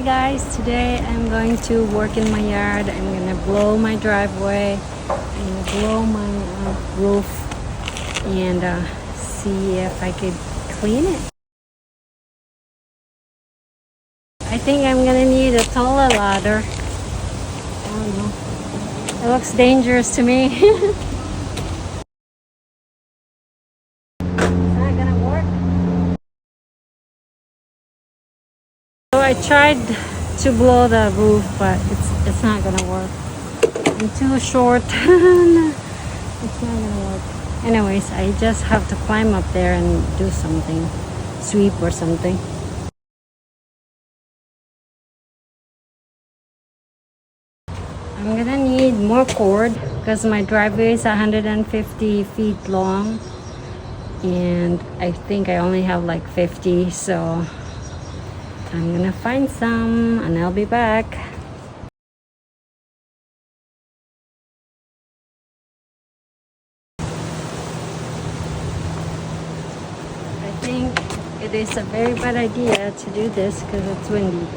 guys, today I'm going to work in my yard. I'm gonna blow my driveway and blow my roof and see if I could clean it. I think I'm gonna need a taller ladder. I don't know. It looks dangerous to me. It's not gonna work. So I tried to blow the roof, but it's not gonna work. I'm too short. It's not gonna work. Anyways, I just have to climb up there and do something, sweep or something. I'm gonna need more cord because my driveway is 150 feet long and I think I only have like 50, so I'm gonna find some and I'll be back. I think it is a very bad idea to do this because it's windy.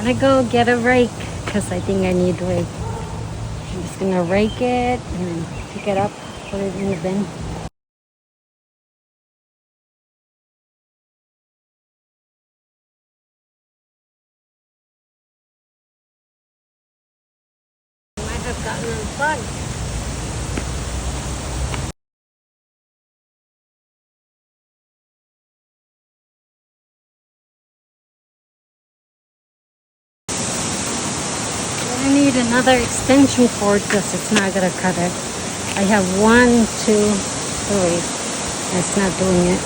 I'm gonna go get a rake because I think I need rake. I'm just gonna rake it and then pick it up, put it in the bin. I might have gotten unplugged. I need another extension cord because it's not gonna cut it. I have 1, 2, 3. It's not doing it.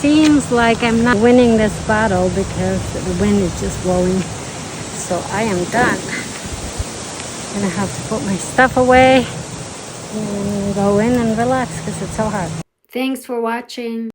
Seems like I'm not winning this battle because the wind is just blowing. So I am done. I'm gonna have to put my stuff away and go in and relax because it's so hot. Thanks for watching.